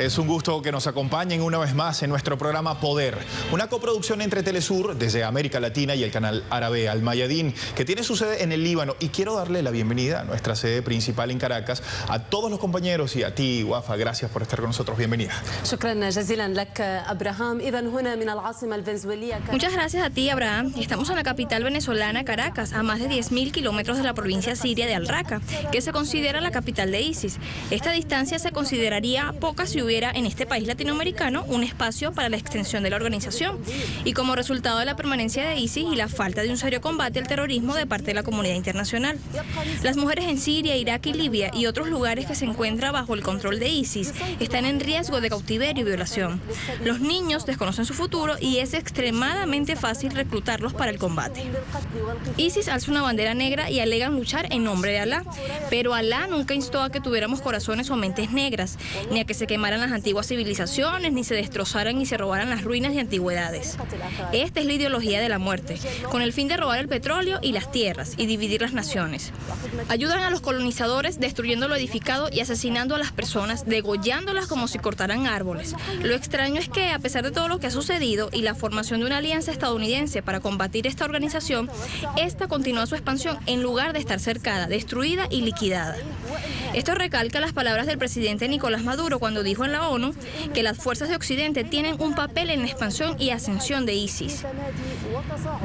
Es un gusto que nos acompañen una vez más en nuestro programa Poder, una coproducción entre Telesur desde América Latina y el canal árabe Al Mayadin, que tiene su sede en el Líbano. Y quiero darle la bienvenida a nuestra sede principal en Caracas, a todos los compañeros y a ti, Wafa, gracias por estar con nosotros. Bienvenida. Muchas gracias a ti, Abraham. Estamos en la capital venezolana, Caracas, a más de 10.000 kilómetros de la provincia siria de Al-Raqqa, que se considera la capital de ISIS. Esta distancia se consideraría poca si hubiera en este país latinoamericano un espacio para la extensión de la organización. Y como resultado de la permanencia de ISIS y la falta de un serio combate al terrorismo de parte de la comunidad internacional. Las mujeres en Siria, Irak y Libia y otros lugares que se encuentran bajo el control de ISIS están en riesgo de cautiverio y violación. Los niños desconocen su futuro y es extremadamente fácil reclutarlos para el combate. ISIS alza una bandera negra y alegan luchar en nombre de Alá, pero Alá nunca instó a que tuviéramos corazones o mentes negras, ni a que se quemaran las antiguas civilizaciones, ni se destrozaran y se robaran las ruinas de antigüedades. Esta es la ideología de la muerte, con el fin de robar el petróleo y las tierras y dividir las naciones. Ayudan a los colonizadores destruyendo lo edificado y asesinando a las personas, degollándolas como si cortaran árboles. Lo extraño es que, a pesar de todo lo que ha sucedido y la formación de una alianza estadounidense para combatir esta organización, esta continúa su expansión en lugar de estar cercada, destruida y liquidada. Esto recalca las palabras del presidente Nicolás Maduro cuando dijo en la ONU que las fuerzas de Occidente tienen un papel en la expansión y ascensión de ISIS.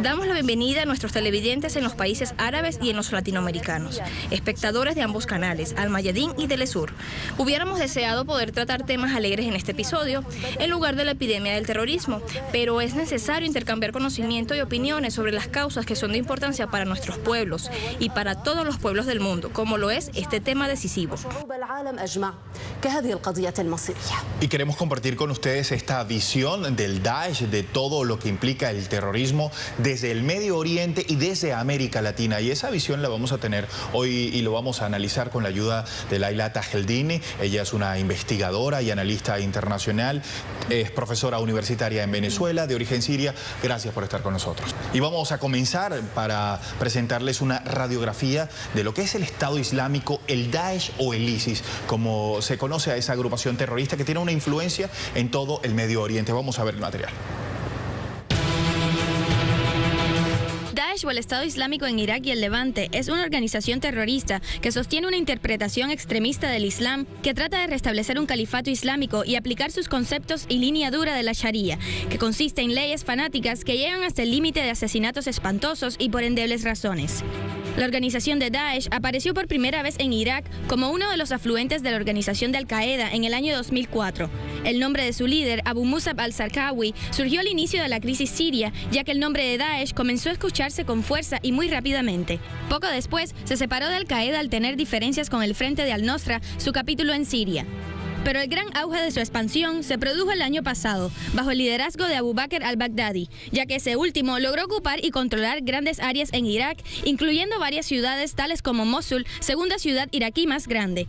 Damos la bienvenida a nuestros televidentes en los países árabes y en los latinoamericanos, espectadores de ambos canales, Al Mayadin y Telesur. Hubiéramos deseado poder tratar temas alegres en este episodio, en lugar de la epidemia del terrorismo, pero es necesario intercambiar conocimiento y opiniones sobre las causas que son de importancia para nuestros pueblos y para todos los pueblos del mundo, como lo es este tema decisivo. Y queremos compartir con ustedes esta visión del Daesh, de todo lo que implica el terrorismo desde el Medio Oriente y desde América Latina. Y esa visión la vamos a tener hoy y lo vamos a analizar con la ayuda de Laila Tajeldini. Ella es una investigadora y analista internacional, es profesora universitaria en Venezuela, de origen siria. Gracias por estar con nosotros. Y vamos a comenzar para presentarles una radiografía de lo que es el Estado Islámico, el Daesh o el ISIS, como se conoce a esa agrupación terrorista que tiene una influencia en todo el Medio Oriente. Vamos a ver el material. Daesh o el Estado Islámico en Irak y el Levante es una organización terrorista que sostiene una interpretación extremista del Islam que trata de restablecer un califato islámico y aplicar sus conceptos y línea dura de la Sharia, que consiste en leyes fanáticas que llegan hasta el límite de asesinatos espantosos y por endebles razones. La organización de Daesh apareció por primera vez en Irak como uno de los afluentes de la organización de Al-Qaeda en el año 2004. El nombre de su líder, Abu Musab al-Zarqawi, surgió al inicio de la crisis siria, ya que el nombre de Daesh comenzó a escucharse con fuerza y muy rápidamente. Poco después, se separó de Al-Qaeda al tener diferencias con el Frente de Al-Nusra, su capítulo en Siria. Pero el gran auge de su expansión se produjo el año pasado, bajo el liderazgo de Abu Bakr al-Baghdadi, ya que ese último logró ocupar y controlar grandes áreas en Irak, incluyendo varias ciudades tales como Mosul, segunda ciudad iraquí más grande.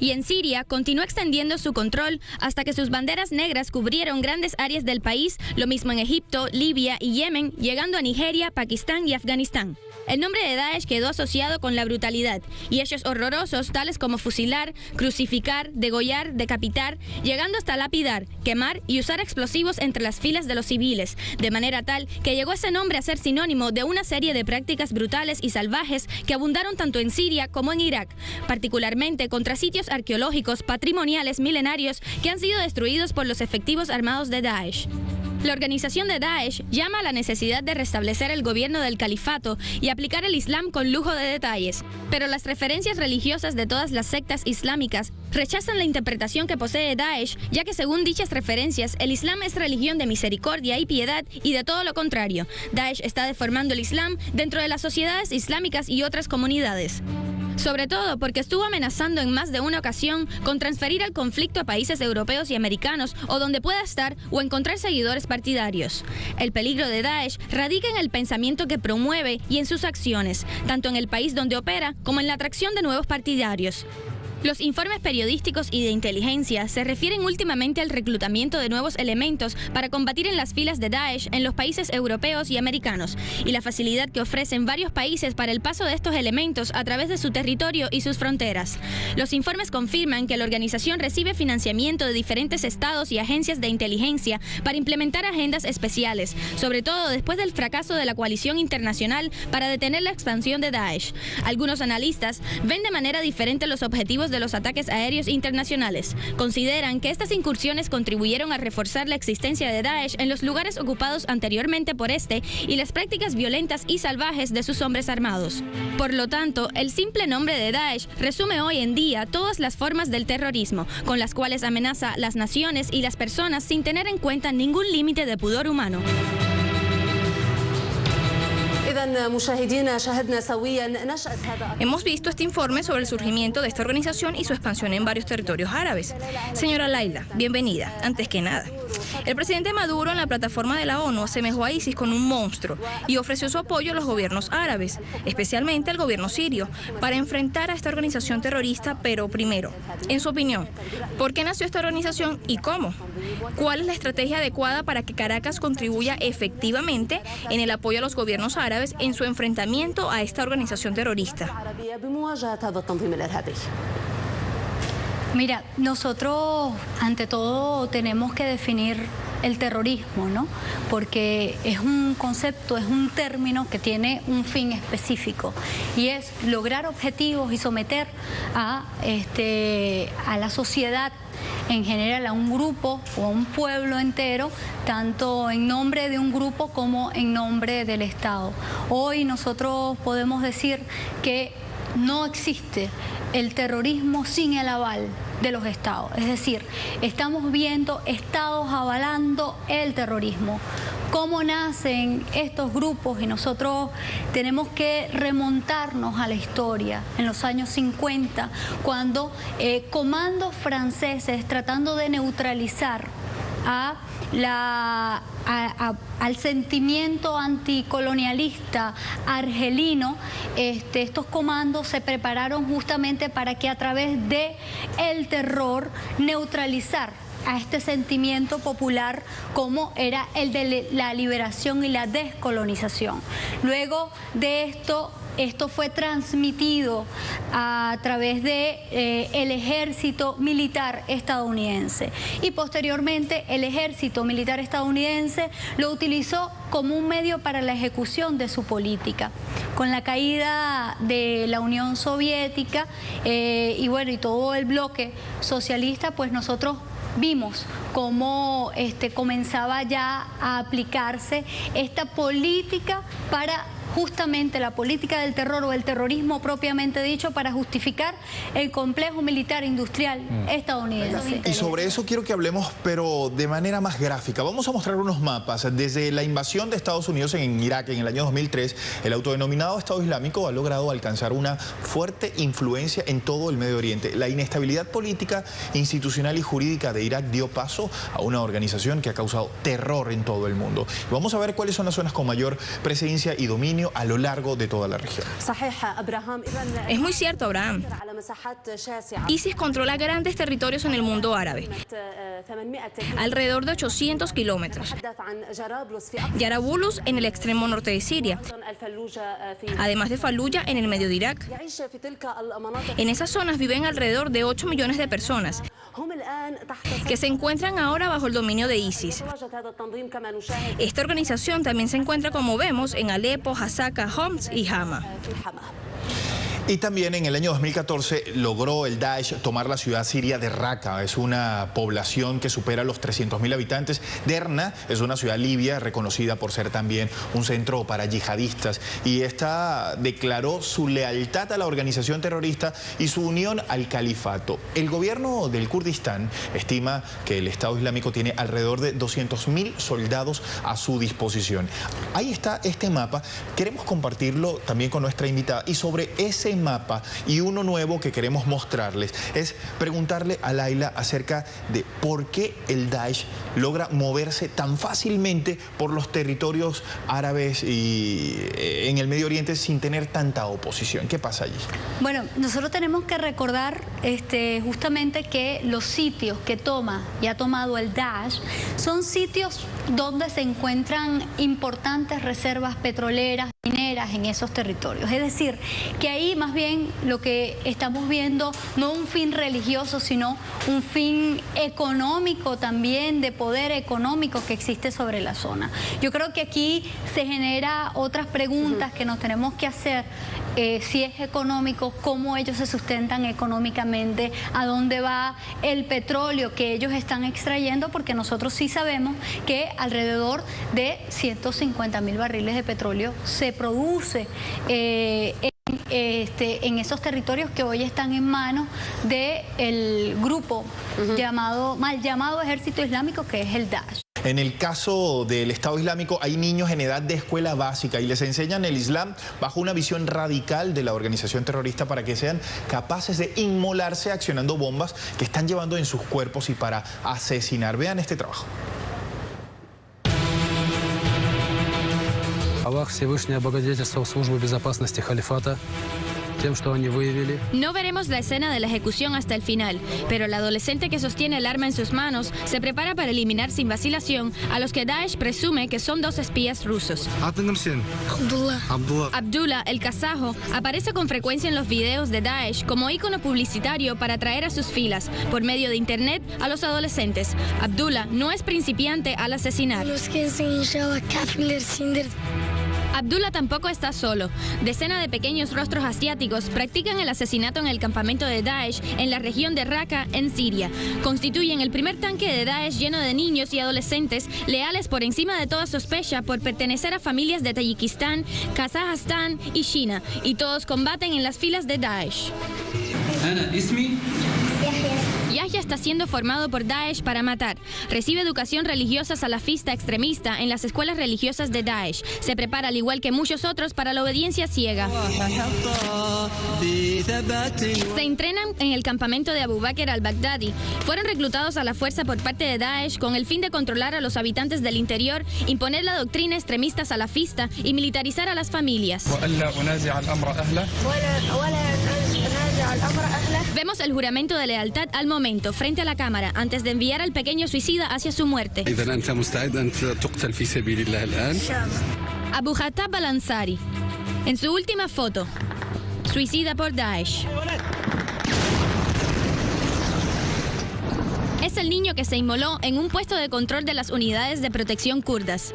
Y en Siria continuó extendiendo su control hasta que sus banderas negras cubrieron grandes áreas del país, lo mismo en Egipto, Libia y Yemen, llegando a Nigeria, Pakistán y Afganistán. El nombre de Daesh quedó asociado con la brutalidad y hechos horrorosos tales como fusilar, crucificar, degollar, decapitar, llegando hasta lapidar, quemar y usar explosivos entre las filas de los civiles, de manera tal que llegó ese nombre a ser sinónimo de una serie de prácticas brutales y salvajes que abundaron tanto en Siria como en Irak, particularmente contra sitios arqueológicos patrimoniales milenarios que han sido destruidos por los efectivos armados de Daesh. La organización de Daesh llama a la necesidad de restablecer el gobierno del califato y aplicar el Islam con lujo de detalles, pero las referencias religiosas de todas las sectas islámicas rechazan la interpretación que posee Daesh, ya que según dichas referencias, el Islam es religión de misericordia y piedad y de todo lo contrario. Daesh está deformando el Islam dentro de las sociedades islámicas y otras comunidades. Sobre todo porque estuvo amenazando en más de una ocasión con transferir el conflicto a países europeos y americanos o donde pueda estar o encontrar seguidores partidarios. El peligro de Daesh radica en el pensamiento que promueve y en sus acciones, tanto en el país donde opera como en la atracción de nuevos partidarios. Los informes periodísticos y de inteligencia se refieren últimamente al reclutamiento de nuevos elementos para combatir en las filas de Daesh en los países europeos y americanos, y la facilidad que ofrecen varios países para el paso de estos elementos a través de su territorio y sus fronteras. Los informes confirman que la organización recibe financiamiento de diferentes estados y agencias de inteligencia para implementar agendas especiales, sobre todo después del fracaso de la coalición internacional para detener la expansión de Daesh. Algunos analistas ven de manera diferente los objetivos de los ataques aéreos internacionales. Consideran que estas incursiones contribuyeron a reforzar la existencia de Daesh en los lugares ocupados anteriormente por este y las prácticas violentas y salvajes de sus hombres armados. Por lo tanto, el simple nombre de Daesh resume hoy en día todas las formas del terrorismo, con las cuales amenaza las naciones y las personas sin tener en cuenta ningún límite de pudor humano. Hemos visto este informe sobre el surgimiento de esta organización y su expansión en varios territorios árabes. Señora Laila, bienvenida. Antes que nada, el presidente Maduro en la plataforma de la ONU asemejó a ISIS con un monstruo y ofreció su apoyo a los gobiernos árabes, especialmente al gobierno sirio, para enfrentar a esta organización terrorista. Pero primero, en su opinión, ¿por qué nació esta organización y cómo? ¿Cuál es la estrategia adecuada para que Caracas contribuya efectivamente en el apoyo a los gobiernos árabes en su enfrentamiento a esta organización terrorista? Mira, nosotros ante todo tenemos que definir el terrorismo, ¿no? Porque es un concepto, es un término que tiene un fin específico y es lograr objetivos y someter a la sociedad en general, a un grupo o a un pueblo entero, tanto en nombre de un grupo como en nombre del Estado. Hoy nosotros podemos decir que no existe el terrorismo sin el aval de los estados. Es decir, estamos viendo estados avalando el terrorismo. ¿Cómo nacen estos grupos? Y nosotros tenemos que remontarnos a la historia, en los años 50, cuando comandos franceses tratando de neutralizar al sentimiento anticolonialista argelino, estos comandos se prepararon justamente para que a través de el terror neutralizar a este sentimiento popular como era el de la liberación y la descolonización. Luego de esto fue transmitido a través de el ejército militar estadounidense y posteriormente el ejército militar estadounidense lo utilizó como un medio para la ejecución de su política. Con la caída de la Unión Soviética y todo el bloque socialista, pues nosotros vimos cómo comenzaba ya a aplicarse esta política para justamente la política del terror o el terrorismo propiamente dicho para justificar el complejo militar industrial estadounidense. Y sobre eso quiero que hablemos, pero de manera más gráfica. Vamos a mostrar unos mapas. Desde la invasión de Estados Unidos en Irak en el año 2003, el autodenominado Estado Islámico ha logrado alcanzar una fuerte influencia en todo el Medio Oriente. La inestabilidad política, institucional y jurídica de Irak dio paso a una organización que ha causado terror en todo el mundo. Vamos a ver cuáles son las zonas con mayor presencia y dominio a lo largo de toda la región. Es muy cierto, Abraham. ISIS controla grandes territorios en el mundo árabe, alrededor de 800 kilómetros. Yarabulus en el extremo norte de Siria, además de Faluya en el medio de Irak. En esas zonas viven alrededor de 8 millones de personas que se encuentran ahora bajo el dominio de ISIS. Esta organización también se encuentra, como vemos, en Alepo, Hasaka, Homs y Hama. Y también en el año 2014 logró el Daesh tomar la ciudad siria de Raqqa. Es una población que supera los 300.000 habitantes. Derna es una ciudad libia reconocida por ser también un centro para yihadistas. Y esta declaró su lealtad a la organización terrorista y su unión al califato. El gobierno del Kurdistán estima que el Estado Islámico tiene alrededor de 200.000 soldados a su disposición. Ahí está este mapa. Queremos compartirlo también con nuestra invitada. Y sobre ese mapa y uno nuevo que queremos mostrarles es preguntarle a Laila acerca de por qué el Daesh logra moverse tan fácilmente por los territorios árabes y en el Medio Oriente sin tener tanta oposición. ¿Qué pasa allí? Bueno, nosotros tenemos que recordar justamente que los sitios que toma y ha tomado el Daesh son sitios donde se encuentran importantes reservas petroleras, mineras en esos territorios. Es decir, que ahí más bien lo que estamos viendo no un fin religioso, sino un fin económico también, de poder económico que existe sobre la zona. Yo creo que aquí se genera otras preguntas que nos tenemos que hacer, si es económico, cómo ellos se sustentan económicamente, a dónde va el petróleo que ellos están extrayendo, porque nosotros sí sabemos que alrededor de 150.000 barriles de petróleo se produce en esos territorios que hoy están en manos del grupo mal llamado Ejército Islámico, que es el Daesh. En el caso del Estado Islámico hay niños en edad de escuela básica y les enseñan el Islam bajo una visión radical de la organización terrorista para que sean capaces de inmolarse accionando bombas que están llevando en sus cuerpos y para asesinar. Vean este trabajo. Аллах Всевышний облагодетельствовал службу безопасности халифата тем, что они выявили. No veremos la escena de la ejecución hasta el final, pero el adolescente que sostiene el arma en sus manos se prepara para eliminar sin vacilación a los que Daesh presume que son 2 espías rusos. Abdullah, el kazajo, aparece con frecuencia en los videos de Daesh como ícono publicitario para atraer a sus filas, por medio de internet, a los adolescentes. Abdullah no es principiante al asesinar. Abdullah tampoco está solo. Decenas de pequeños rostros asiáticos practican el asesinato en el campamento de Daesh en la región de Raqqa, en Siria. Constituyen el primer tanque de Daesh lleno de niños y adolescentes leales por encima de toda sospecha por pertenecer a familias de Tayikistán, Kazajstán y China, y todos combaten en las filas de Daesh. Yahya está siendo formado por Daesh para matar. Recibe educación religiosa salafista extremista en las escuelas religiosas de Daesh. Se prepara, al igual que muchos otros, para la obediencia ciega. Se entrenan en el campamento de Abu Bakr al-Baghdadi. Fueron reclutados a la fuerza por parte de Daesh con el fin de controlar a los habitantes del interior, imponer la doctrina extremista salafista y militarizar a las familias. Vemos el juramento de lealtad al momento, frente a la cámara, antes de enviar al pequeño suicida hacia su muerte. Abu Khattab al-Ansari, en su última foto, suicida por Daesh. Es el niño que se inmoló en un puesto de control de las unidades de protección kurdas.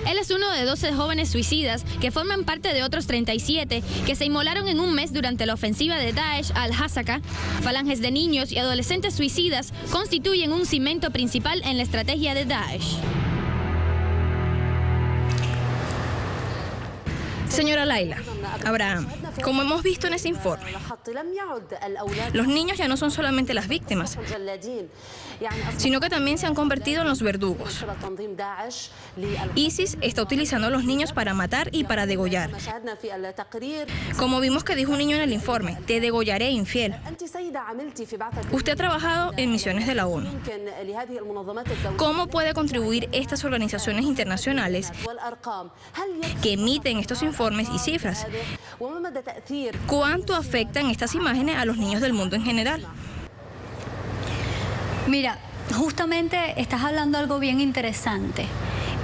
Él es uno de 12 jóvenes suicidas que forman parte de otros 37 que se inmolaron en un mes durante la ofensiva de Daesh al-Hasaka. Falanges de niños y adolescentes suicidas constituyen un cimiento principal en la estrategia de Daesh. Señora Laila, Abraham, como hemos visto en ese informe, los niños ya no son solamente las víctimas, sino que también se han convertido en los verdugos. ISIS está utilizando a los niños para matar y para degollar. Como vimos que dijo un niño en el informe, te degollaré, infiel. Usted ha trabajado en misiones de la ONU. ¿Cómo puede contribuir estas organizaciones internacionales que emiten estos informes y cifras? ¿Cuánto afectan estas imágenes a los niños del mundo en general? Mira, justamente estás hablando de algo bien interesante,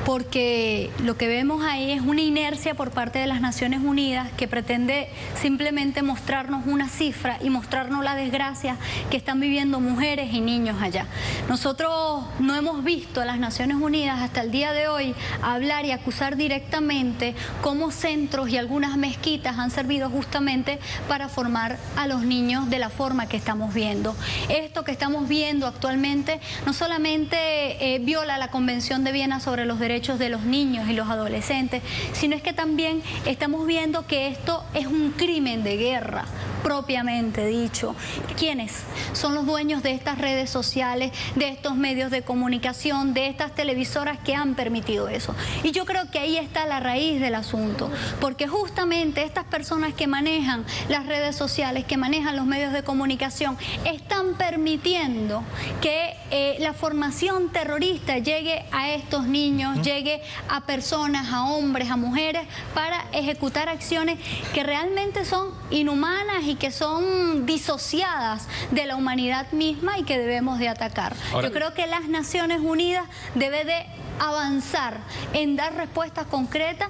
porque lo que vemos ahí es una inercia por parte de las Naciones Unidas que pretende simplemente mostrarnos una cifra y mostrarnos la desgracia que están viviendo mujeres y niños allá. Nosotros no hemos visto a las Naciones Unidas hasta el día de hoy hablar y acusar directamente cómo centros y algunas mezquitas han servido justamente para formar a los niños de la forma que estamos viendo. Esto que estamos viendo actualmente no solamente viola la Convención de Viena sobre los derechos derechos de los niños y los adolescentes, sino es que también estamos viendo que esto es un crimen de guerra, propiamente dicho. ¿Quiénes son los dueños de estas redes sociales, de estos medios de comunicación, de estas televisoras que han permitido eso? Y yo creo que ahí está la raíz del asunto, porque justamente estas personas que manejan las redes sociales, que manejan los medios de comunicación, están permitiendo que la formación terrorista llegue a estos niños, llegue a personas, a hombres, a mujeres, para ejecutar acciones que realmente son inhumanas y que son disociadas de la humanidad misma y que debemos de atacar. Ahora, yo creo que las Naciones Unidas debe de avanzar en dar respuestas concretas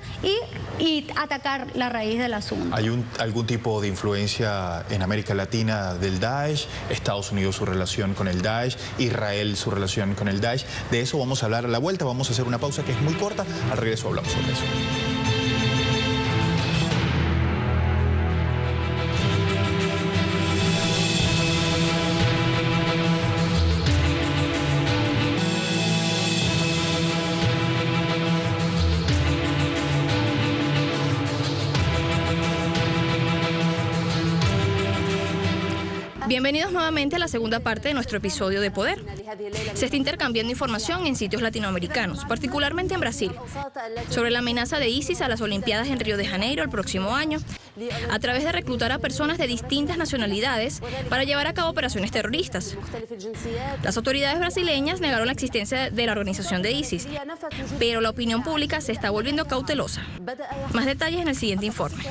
y atacar la raíz del asunto. ¿Hay algún tipo de influencia en América Latina del Daesh? Estados Unidos su relación con el Daesh, Israel su relación con el Daesh. De eso vamos a hablar a la vuelta. Vamos a hacer una pausa que es muy corta. Al regreso hablamos sobre eso. Bienvenidos nuevamente a la segunda parte de nuestro episodio de Poder. Se está intercambiando información en sitios latinoamericanos, particularmente en Brasil, sobre la amenaza de ISIS a las Olimpiadas en Río de Janeiro el próximo año, a través de reclutar a personas de distintas nacionalidades para llevar a cabo operaciones terroristas. Las autoridades brasileñas negaron la existencia de la organización de ISIS, pero la opinión pública se está volviendo cautelosa. Más detalles en el siguiente informe.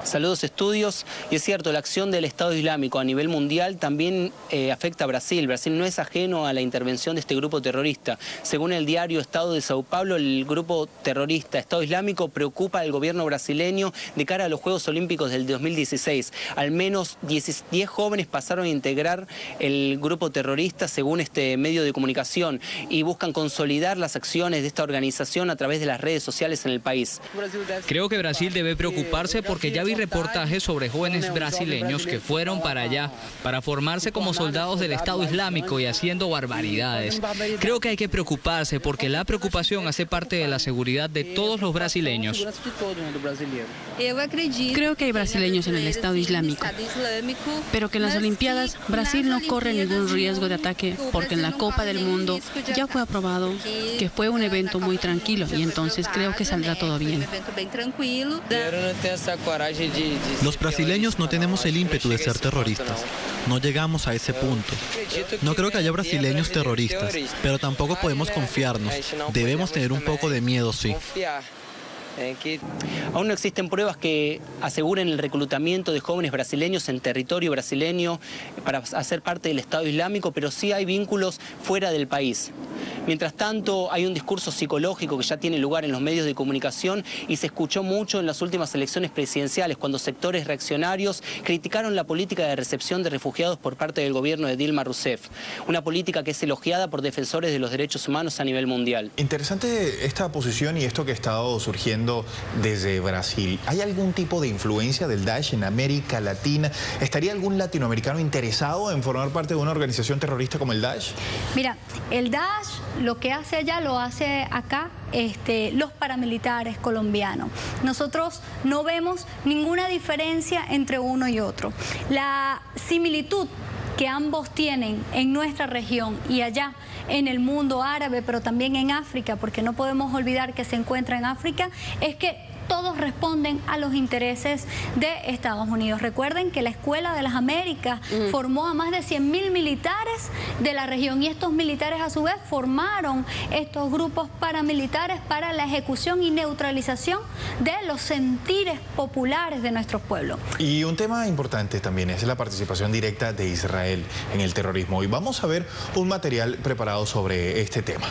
Saludos estudios, y es cierto, la acción del Estado Islámico a nivel mundial también afecta a Brasil. Brasil no es ajeno a la intervención de este grupo terrorista. Según el diario Estado de Sao Paulo, el grupo terrorista Estado Islámico preocupa al gobierno brasileño de cara a los Juegos Olímpicos del 2016. Al menos 10 jóvenes pasaron a integrar el grupo terrorista según este medio de comunicación y buscan consolidar las acciones de esta organización a través de las redes sociales en el país. Creo que Brasil debe preocuparse porque ya vi reportajes sobre jóvenes brasileños que fueron para allá para formarse como soldados del Estado Islámico y haciendo barbaridades. Creo que hay que preocuparse porque la preocupación hace parte de la seguridad de todos los brasileños. Creo que hay brasileños en el Estado Islámico, pero que en las Olimpiadas Brasil no corre ningún riesgo de ataque porque en la Copa del Mundo ya fue aprobado que fue un evento muy tranquilo y entonces creo que saldrá todo bien. Los brasileños no tenemos el ímpetu de ser terroristas. No llegamos a ese punto. No creo que haya brasileños terroristas, pero tampoco podemos confiarnos. Debemos tener un poco de miedo, sí. Aún no existen pruebas que aseguren el reclutamiento de jóvenes brasileños en territorio brasileño para hacer parte del Estado Islámico, pero sí hay vínculos fuera del país. Mientras tanto, hay un discurso psicológico que ya tiene lugar en los medios de comunicación y se escuchó mucho en las últimas elecciones presidenciales, cuando sectores reaccionarios criticaron la política de recepción de refugiados por parte del gobierno de Dilma Rousseff, una política que es elogiada por defensores de los derechos humanos a nivel mundial. Interesante esta posición y esto que ha estado surgiendo desde Brasil. ¿Hay algún tipo de influencia del Daesh en América Latina? ¿Estaría algún latinoamericano interesado en formar parte de una organización terrorista como el Daesh? Mira, el Daesh lo que hace allá lo hace acá los paramilitares colombianos. Nosotros no vemos ninguna diferencia entre uno y otro. La similitud que ambos tienen en nuestra región y allá en el mundo árabe, pero también en África, porque no podemos olvidar que se encuentra en África, es que todos responden a los intereses de Estados Unidos. Recuerden que la Escuela de las Américas formó a más de 100.000 militares de la región y estos militares a su vez formaron estos grupos paramilitares para la ejecución y neutralización de los sentires populares de nuestros pueblos. Y un tema importante también es la participación directa de Israel en el terrorismo. Y vamos a ver un material preparado sobre este tema.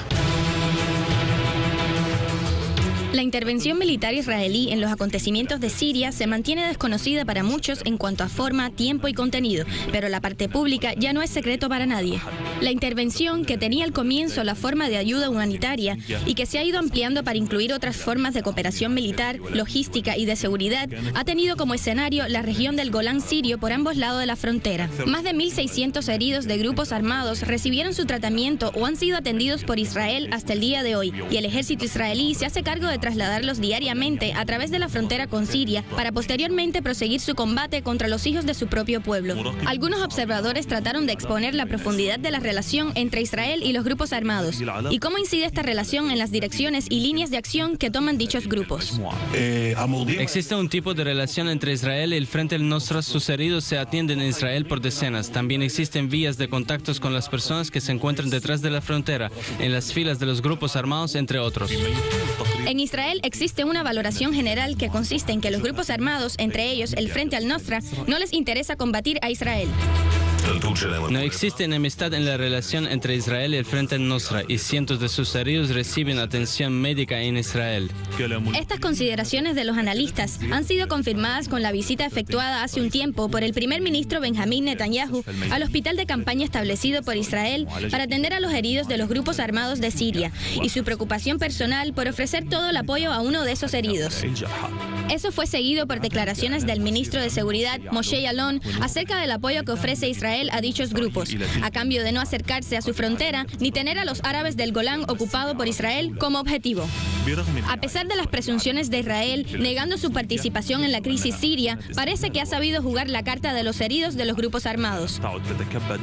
La intervención militar israelí en los acontecimientos de Siria se mantiene desconocida para muchos en cuanto a forma, tiempo y contenido, pero la parte pública ya no es secreto para nadie. La intervención, que tenía al comienzo la forma de ayuda humanitaria y que se ha ido ampliando para incluir otras formas de cooperación militar, logística y de seguridad, ha tenido como escenario la región del Golán sirio por ambos lados de la frontera. Más de 1.600 heridos de grupos armados recibieron su tratamiento o han sido atendidos por Israel hasta el día de hoy, y el ejército israelí se hace cargo de trasladarlos diariamente a través de la frontera con Siria para posteriormente proseguir su combate contra los hijos de su propio pueblo. Algunos observadores trataron de exponer la profundidad de la relación entre Israel y los grupos armados y cómo incide esta relación en las direcciones y líneas de acción que toman dichos grupos. Existe un tipo de relación entre Israel y el Frente al-Nusra. Sus heridos se atienden en Israel por decenas. También existen vías de contactos con las personas que se encuentran detrás de la frontera, en las filas de los grupos armados, entre otros. En Israel existe una valoración general que consiste en que los grupos armados, entre ellos el Frente al-Nusra, no les interesa combatir a Israel. No existe enemistad en la relación entre Israel y el Frente al-Nusra, y cientos de sus heridos reciben atención médica en Israel. Estas consideraciones de los analistas han sido confirmadas con la visita efectuada hace un tiempo por el primer ministro Benjamín Netanyahu al hospital de campaña establecido por Israel para atender a los heridos de los grupos armados de Siria y su preocupación personal por ofrecer todo el apoyo a uno de esos heridos. Eso fue seguido por declaraciones del ministro de Seguridad, Moshe Yaalon, acerca del apoyo que ofrece Israel a dichos grupos, a cambio de no acercarse a su frontera ni tener a los árabes del Golán ocupado por Israel como objetivo. A pesar de las presunciones de Israel negando su participación en la crisis siria, parece que ha sabido jugar la carta de los heridos de los grupos armados.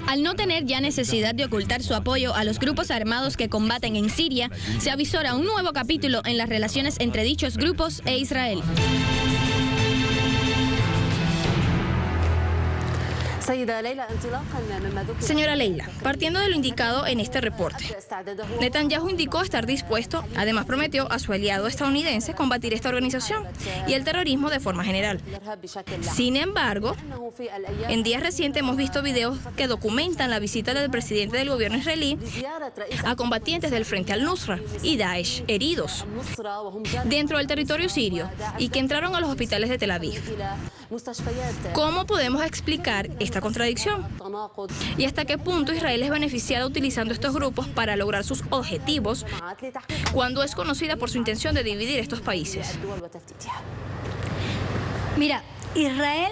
Al no tener ya necesidad de ocultar su apoyo a los grupos armados que combaten en Siria, se avisora un nuevo capítulo en las relaciones entre dichos grupos e Israel. Señora Leila, partiendo de lo indicado en este reporte, Netanyahu indicó estar dispuesto, además prometió a su aliado estadounidense combatir esta organización y el terrorismo de forma general. Sin embargo, en días recientes hemos visto videos que documentan la visita del presidente del gobierno israelí a combatientes del Frente al-Nusra y Daesh heridos dentro del territorio sirio y que entraron a los hospitales de Tel Aviv. ¿Cómo podemos explicar esta contradicción? ¿Y hasta qué punto Israel es beneficiada utilizando estos grupos para lograr sus objetivos cuando es conocida por su intención de dividir estos países? Mira, Israel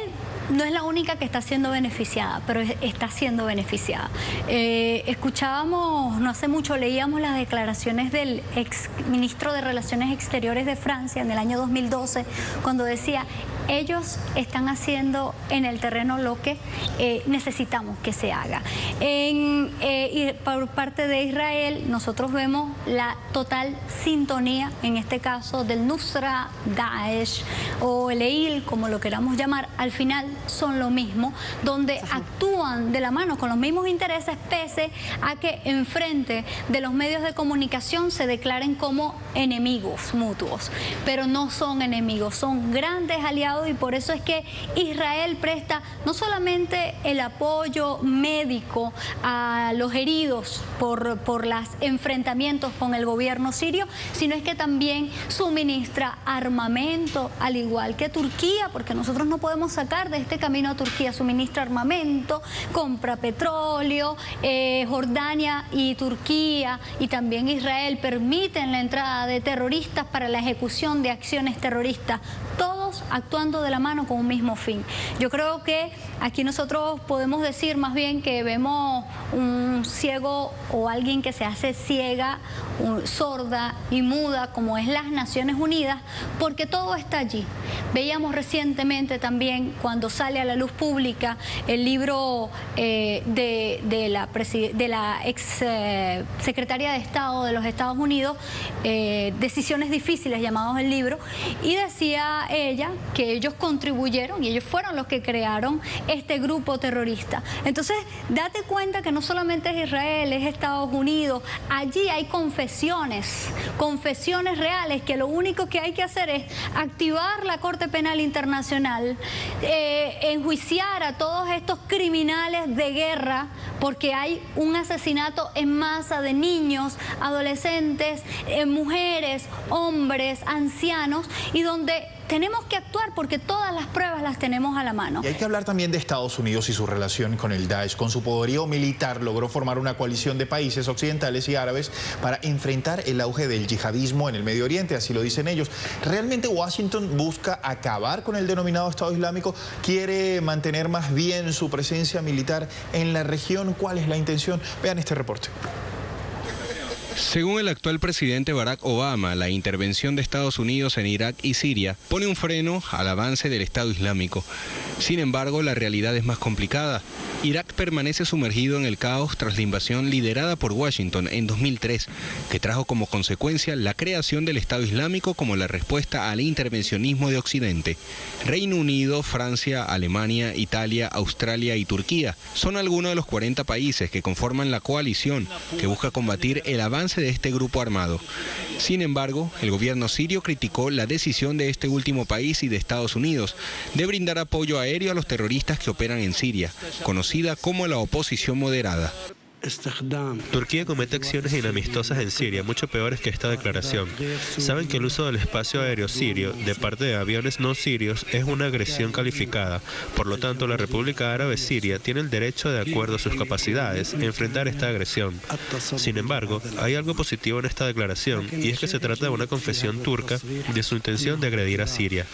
no es la única que está siendo beneficiada, pero está siendo beneficiada. Escuchábamos, no hace mucho, leíamos las declaraciones del ex ministro de Relaciones Exteriores de Francia en el año 2012, cuando decía: ellos están haciendo en el terreno lo que necesitamos que se haga. Y por parte de Israel, nosotros vemos la total sintonía, en este caso del Nusra, Daesh o el EIL, como lo queramos llamar, al final son lo mismo, donde actúan de la mano con los mismos intereses, pese a que enfrente de los medios de comunicación se declaren como enemigos mutuos. Pero no son enemigos, son grandes aliados, y por eso es que Israel presta no solamente el apoyo médico a los heridos por los enfrentamientos con el gobierno sirio, sino es que también suministra armamento, al igual que Turquía, porque nosotros no podemos sacar de este camino a Turquía. Suministra armamento, compra petróleo, Jordania y Turquía y también Israel permiten la entrada de terroristas para la ejecución de acciones terroristas, todos actuando de la mano con un mismo fin. Yo creo que aquí nosotros podemos decir más bien que vemos un ciego o alguien que se hace ciega, sorda y muda, como es las Naciones Unidas, porque todo está allí. Veíamos recientemente también, cuando sale a la luz pública el libro de la ex secretaria de Estado de los Estados Unidos, Decisiones Difíciles, llamados el libro, y decía ella que ellos contribuyeron y ellos fueron los que crearon este grupo terrorista. Entonces, date cuenta que no solamente es Israel, es Estados Unidos, allí hay confesiones reales, que lo único que hay que hacer es activar la Corte Penal Internacional, enjuiciar a todos estos criminales de guerra, porque hay un asesinato en masa de niños, adolescentes, mujeres, hombres, ancianos, y donde tenemos que actuar porque todas las pruebas las tenemos a la mano. Y hay que hablar también de Estados Unidos y su relación con el Daesh. Con su poderío militar logró formar una coalición de países occidentales y árabes para enfrentar el auge del yihadismo en el Medio Oriente, así lo dicen ellos. ¿Realmente Washington busca acabar con el denominado Estado Islámico? ¿Quiere mantener más bien su presencia militar en la región? ¿Cuál es la intención? Vean este reporte. Según el actual presidente Barack Obama, la intervención de Estados Unidos en Irak y Siria pone un freno al avance del Estado Islámico. Sin embargo, la realidad es más complicada. Irak permanece sumergido en el caos tras la invasión liderada por Washington en 2003, que trajo como consecuencia la creación del Estado Islámico como la respuesta al intervencionismo de Occidente. Reino Unido, Francia, Alemania, Italia, Australia y Turquía son algunos de los 40 países que conforman la coalición que busca combatir el avance de este grupo armado. Sin embargo, el gobierno sirio criticó la decisión de este último país y de Estados Unidos de brindar apoyo aéreo a los terroristas que operan en Siria, conocida como la oposición moderada. Turquía comete acciones inamistosas en Siria, mucho peores que esta declaración. Saben que el uso del espacio aéreo sirio de parte de aviones no sirios es una agresión calificada. Por lo tanto, la República Árabe Siria tiene el derecho, de acuerdo a sus capacidades, a enfrentar esta agresión. Sin embargo, hay algo positivo en esta declaración, y es que se trata de una confesión turca de su intención de agredir a Siria.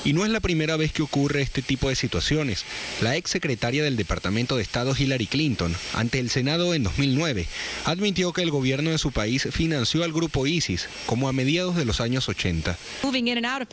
Y no es la primera vez que ocurre este tipo de situaciones. La ex secretaria del Departamento de Estado Hillary Clinton, ante el Senado en 2009, admitió que el gobierno de su país financió al grupo ISIS, como a mediados de los años 80.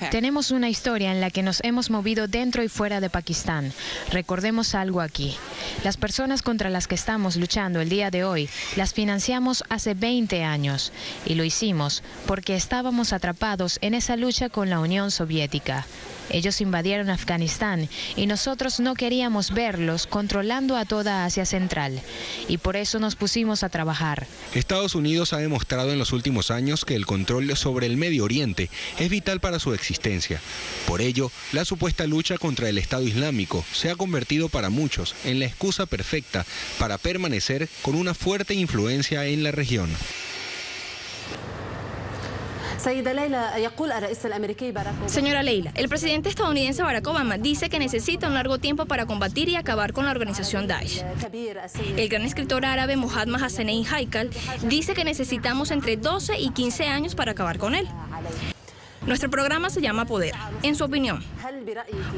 Tenemos una historia en la que nos hemos movido dentro y fuera de Pakistán. Recordemos algo aquí. Las personas contra las que estamos luchando el día de hoy, las financiamos hace 20 años. Y lo hicimos porque estábamos atrapados en esa lucha con la Unión Soviética. Ellos invadieron Afganistán y nosotros no queríamos verlos controlando a toda Asia Central. Y por eso nos pusimos a trabajar. Estados Unidos ha demostrado en los últimos años que el control sobre el Medio Oriente es vital para su existencia. Por ello, la supuesta lucha contra el Estado Islámico se ha convertido para muchos en la excusa perfecta para permanecer con una fuerte influencia en la región. Señora Leila, el presidente estadounidense Barack Obama dice que necesita un largo tiempo para combatir y acabar con la organización Daesh. El gran escritor árabe Muhammad Hassanein Haikal dice que necesitamos entre 12 y 15 años para acabar con él. Nuestro programa se llama Poder. En su opinión,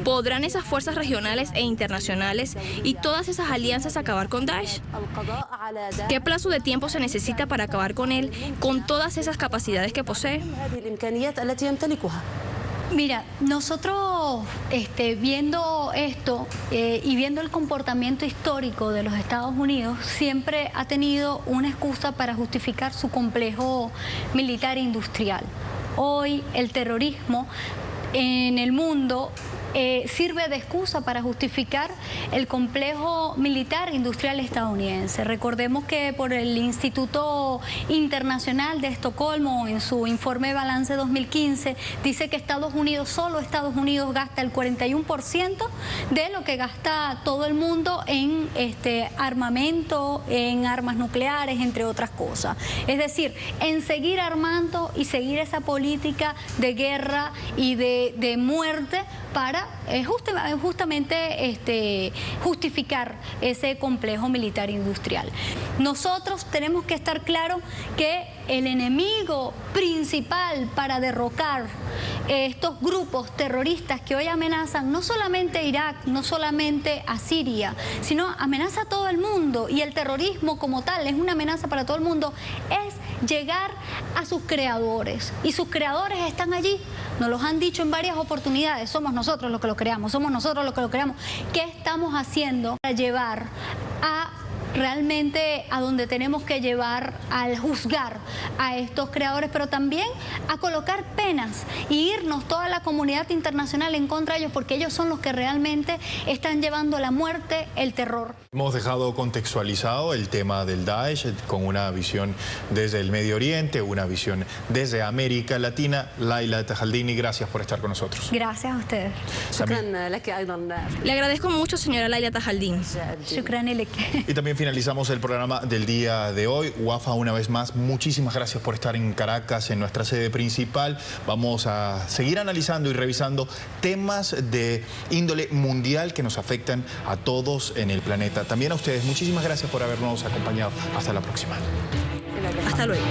¿podrán esas fuerzas regionales e internacionales y todas esas alianzas acabar con Daesh? ¿Qué plazo de tiempo se necesita para acabar con él con todas esas capacidades que posee? Mira, nosotros viendo esto y viendo el comportamiento histórico de los Estados Unidos, siempre ha tenido una excusa para justificar su complejo militar e industrial. Hoy el terrorismo en el mundo sirve de excusa para justificar el complejo militar e industrial estadounidense. Recordemos que por el Instituto Internacional de Estocolmo, en su informe de balance 2015, dice que solo Estados Unidos gasta el 41% de lo que gasta todo el mundo en armamento, en armas nucleares, entre otras cosas. Es decir, en seguir armando y seguir esa política de guerra y de muerte para justamente justificar ese complejo militar industrial. Nosotros tenemos que estar claros que el enemigo principal para derrocar estos grupos terroristas que hoy amenazan no solamente a Irak, no solamente a Siria, sino amenaza a todo el mundo, y el terrorismo como tal es una amenaza para todo el mundo, es llegar a sus creadores, y sus creadores están allí, nos los han dicho en varias oportunidades, somos nosotros los que lo creamos, somos nosotros los que lo creamos. ¿Qué estamos haciendo para llevar realmente a donde tenemos que llevar al juzgar a estos creadores, pero también a colocar penas y irnos toda la comunidad internacional en contra de ellos, porque ellos son los que realmente están llevando la muerte, el terror? Hemos dejado contextualizado el tema del Daesh con una visión desde el Medio Oriente, una visión desde América Latina. Laila Tajaldini, gracias por estar con nosotros. Gracias a ustedes. Le agradezco mucho, señora Laila Tajaldini. Y también finalizamos el programa del día de hoy. Wafa, una vez más, muchísimas gracias por estar en Caracas, en nuestra sede principal. Vamos a seguir analizando y revisando temas de índole mundial que nos afectan a todos en el planeta. También a ustedes, muchísimas gracias por habernos acompañado. Hasta la próxima. Hasta luego.